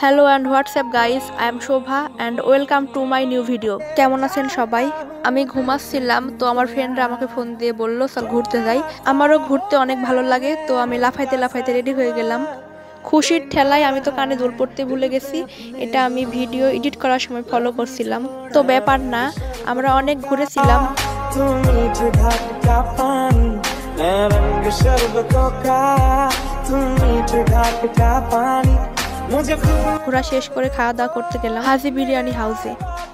Hello and WhatsApp guys, I am Shobha and welcome to my new video. কেমন আছেন সবাই? আমি ঘুমাচ্ছিলাম, তো আমার ফ্রেন্ডরা আমাকে ফোন দিয়ে বললো চল ঘুরতে যাই। আমারও ঘুরতে অনেক ভালো লাগে, তো আমি লাফাইতে লাফাইতে রেডি হয়ে গেলাম। খুশির ঠেলায় আমি তো কানে দুল পড়তে ভুলে গেছি। এটা আমি ভিডিও এডিট করার সময় ফলো করছিলাম। তো ব্যাপার না, আমরা অনেক ঘুরেছিলাম। ঘোরা শেষ করে খাওয়া দাওয়া করতে গেলাম হাজি বিরিয়ানি হাউসে।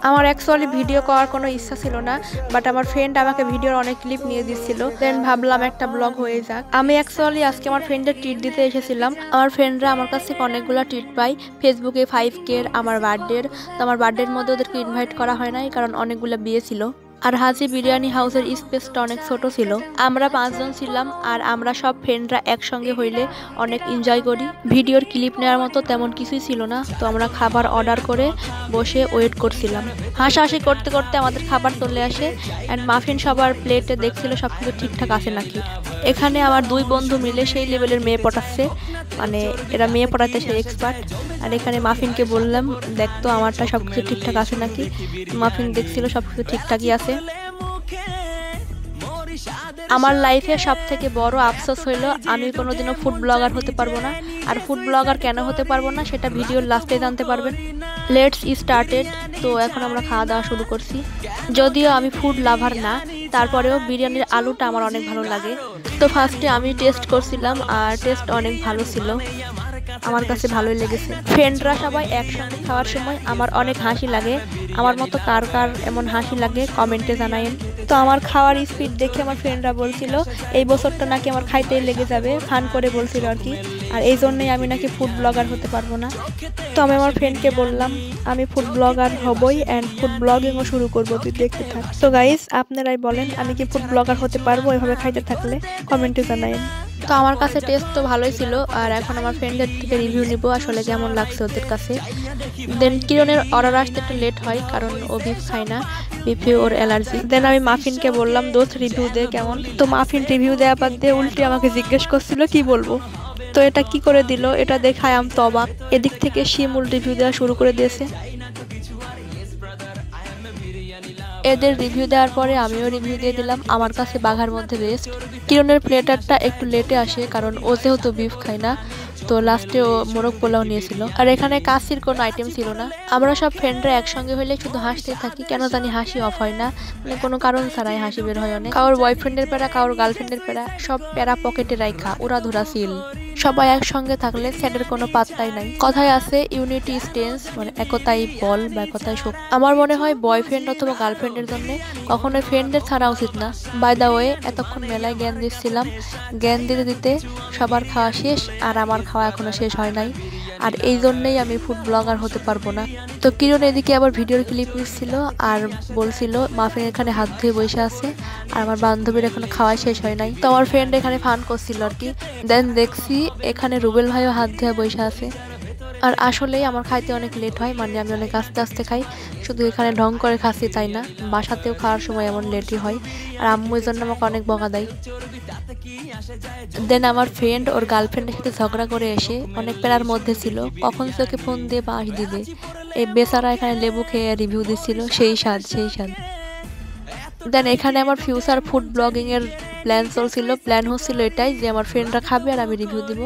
আমার অ্যাকচুয়ালি ভিডিও করার কোনো ইচ্ছা ছিল না, বাট আমার ফ্রেন্ড আমাকে ভিডিওর অনেক ক্লিপ নিয়ে দিচ্ছিল। দেন ভাবলাম একটা ব্লগ হয়ে যাক। আমি অ্যাকচুয়ালি আজকে আমার ফ্রেন্ডের ট্রিট দিতে এসেছিলাম। আমার ফ্রেন্ডরা আমার কাছ থেকে অনেকগুলো ট্রিট পাই ফেসবুকে, 5K আমার বার্থডের। তো আমার বার্থডের মধ্যে ওদেরকে ইনভাইট করা হয় নাই, কারণ অনেকগুলো বিয়ে ছিল। আর হাজি বিরিয়ানি হাউসের স্পেসটা অনেক ছোট ছিল। আমরা 5 জন ছিলাম, আর আমরা সব ফ্রেন্ডরা একসঙ্গে হইলে অনেক এনজয় করি। ভিডিওর ক্লিপ নেওয়ার মতো তেমন কিছুই ছিল না, তো আমরা খাবার অর্ডার করে বসে ওয়েট করছিলাম। হাসাহাসি করতে করতে আমাদের খাবার চলে আসে, অ্যান্ড মাফিন সবার প্লেটে দেখছিল সব কিছু ঠিকঠাক আছে নাকি। এখানে আমার 2 বন্ধু মিলে সেই লেভেলের মেয়ে পটাচ্ছে, মানে এরা মেয়ে পটাতে সেই এক্সপার্ট। আর এখানে মাফিনকে বললাম দেখতো আমারটা সব কিছু ঠিকঠাক আছে নাকি। মাফিন দেখছিল সব কিছু ঠিকঠাকই আছে। আমার লাইফে সব থেকে বড় আফসোস হইলো আমি কোনোদিনও ফুড ব্লগার হতে পারবো না। আর ফুড ব্লগার কেন হতে পারবো না সেটা ভিডিওর লাস্টে জানতে পারবেন। Let's started. তো এখন আমরা খাওয়া দাওয়া শুরু করছি। যদিও আমি ফুড লাভার না, তারপরেও বিরিয়ানির আলুটা আমার অনেক ভালো লাগে। তো ফার্স্টে আমি টেস্ট করছিলাম, আর টেস্ট অনেক ভালো ছিল, আমার কাছে ভালোই লেগেছে। ফ্রেন্ডরা সবাই একসঙ্গে খাওয়ার সময় আমার অনেক হাসি লাগে। আমার মতো কার কার এমন হাসি লাগে কমেন্টে জানায়েন। তো আমার খাওয়ার স্পিড দেখে আমার ফ্রেন্ডরা বলছিল এই বছরটা নাকি আমার খাইতেই লেগে যাবে, ফান করে বলছিল আর কি। আর এই জন্যই আমি নাকি ফুড ব্লগার হতে পারবো না। তো আমি আমার ফ্রেন্ডকে বললাম আমি ফুড ব্লগার হবই, অ্যান্ড ফুড ব্লগিংও শুরু করবো, তুই দেখতে থাক। তো গাইস, আপনারাই বলেন আমি কি ফুড ব্লগার হতে পারবো এভাবে খাইতে থাকলে? কমেন্টে জানায়েন। তো আমার কাছে টেস্ট তো ভালোই ছিল, আর এখন আমার ফ্রেন্ডদের থেকে রিভিউ নিব আসলে কেমন লাগছে ওদের কাছে। দেন কিরণের অর্ডার আসতে একটু লেট হয়, কারণ ও বিফ খায় না, বিফে ওর অ্যালার্জি। দেন আমি মাফিনকে বললাম দোস্ত রিভিউ দে কেমন। তো মাফিন রিভিউ দেওয়া বাদ দিয়ে উল্টে আমাকে জিজ্ঞেস করছিল কি বলবো। তো এটা কি করে দিল, এটা দেখায় আমি তো অবাক। এদিক থেকে শিমুল রিভিউ দেওয়া শুরু করে দিয়েছে। এদের রিভিউ দেওয়ার পরে আমিও রিভিউ দিয়ে দিলাম। আমার কাছে বাঘার মধ্যে বেস্ট। কিরণের প্লেটারটা একটু লেটে আসে, কারণ ও যেহেতু বিফ খায় না, তো লাস্টে ও মোরগ পোলাও নিয়েছিল। আর এখানে কাশির কোনো আইটেম ছিল না। আমরা সব ফ্রেন্ডরা একসঙ্গে হইলে শুধু হাসতেই থাকি, কেন জানি হাসি অফ হয় না, মানে কোনো কারণ ছাড়াই হাসি বের হয় অনেক। কারোর বয়ফ্রেন্ডের প্যারা, কারোর গার্লফ্রেন্ডের প্যারা, সব প্যারা পকেটে রাখা উড়া ধরা সিল। সবাই একসঙ্গে থাকলে স্যাডের কোনো পাত্তাই নাই। কথায় আছে ইউনিটি স্ট্রেংথ, মানে একতাই বল বা একতাই শক্তি। আমার মনে হয় বয়ফ্রেন্ড অথবা গার্লফ্রেন্ডের জন্য কখনোই ফ্রেন্ডদের ছাড়া উচিত না। বাই দা ওয়ে, এতক্ষণ মেলায় জ্ঞান দিচ্ছিলাম, জ্ঞান দিতে দিতে সবার খাওয়া শেষ, আর আমার খাওয়া এখনো শেষ হয় নাই। আর এই জন্যই আমি ফুড ব্লগার হতে পারবো না। তো কিরণ এদিকে আবার ভিডিওর ক্লিপ নিচ্ছিল আর বলছিল মাফিন এখানে হাত ধুয়ে বসে আছে, আর আমার বান্ধবীর এখনো খাওয়া শেষ হয় নাই। তো আমার ফ্রেন্ড এখানে ফান করছিল আর কি। দেন দেখছি এখানে রুবেল ভাইও হাত ধুয়ে বসে আছে। আর আসলেই আমার খাইতে অনেক লেট হয়, মানে আমি অনেক আস্তে আস্তে খাই। শুধু এখানে ঢং করে খাচ্ছি তাই না, বাসাতেও খাওয়ার সময় এমন লেটই হয়। আর আম্মু এই জন্য আমাকে অনেক বকা দেয়। দেন আমার ফ্রেন্ড ওর গার্লফ্রেন্ডের সাথে ঝগড়া করে এসে অনেক প্যারার মধ্যে ছিল, কখন তোকে ফোন দিয়ে বাঁশ দিবে। এই বেচারা এখানে লেবু খেয়ে রিভিউ দিচ্ছিল, সেই স্বাদ সেই স্বাদ। দেন এখানে আমার ফিউচার ফুড ব্লগিং এর প্ল্যান হচ্ছিল এটাই যে আমার ফ্রেন্ডরা খাবে আর আমি রিভিউ দিব।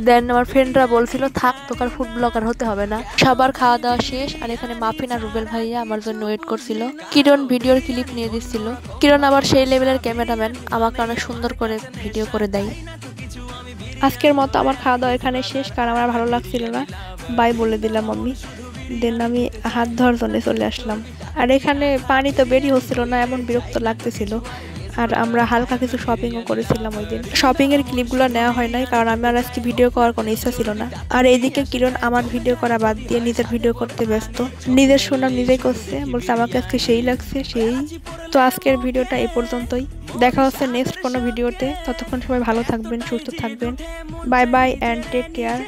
দেন আমার ফ্রেন্ডরা বলছিল থাক তোকে আর ফুড ব্লগার হতে হবে না। সবার খাওয়া দাওয়া শেষ, আর এখানে মাফিন আর রুবেল ভাইয়া আমার জন্য ওয়েট করছিল। কিরণ ভিডিওর ক্লিপ নিয়ে দিচ্ছিল। কিরণ আবার সেই লেভেলের ক্যামেরাম্যান, আমাকে অনেক সুন্দর করে ভিডিও করে দেয়। আজকের মতো আমার খাওয়া দাওয়া এখানে শেষ, কারণ আমার ভালো লাগছিল না, বাই বলে দিলাম আমি। দেন আমি হাত ধোয়ার জন্য চলে আসলাম। আর এখানে পানি তো বেরিয়ে হচ্ছিল না, এমন বিরক্ত লাগতেছিল। আর আমরা হালকা কিছু শপিংও করেছিলাম ওই দিন। শপিংয়ের ক্লিপগুলো নেওয়া হয় নাই, কারণ আমার আজকে ভিডিও করার কোনো ইচ্ছা ছিল না। আর এইদিকে কিরণ আমার ভিডিও করা বাদ দিয়ে নিজের ভিডিও করতে ব্যস্ত। নিজের সুনাম নিজেই করছে, বলছে আমাকে আজকে সেই লাগছে সেই। তো আজকের ভিডিওটা এই পর্যন্তই। দেখা হচ্ছে নেক্সট কোনো ভিডিওতে। ততক্ষণ সবাই ভালো থাকবেন, সুস্থ থাকবেন। Bye bye and take care.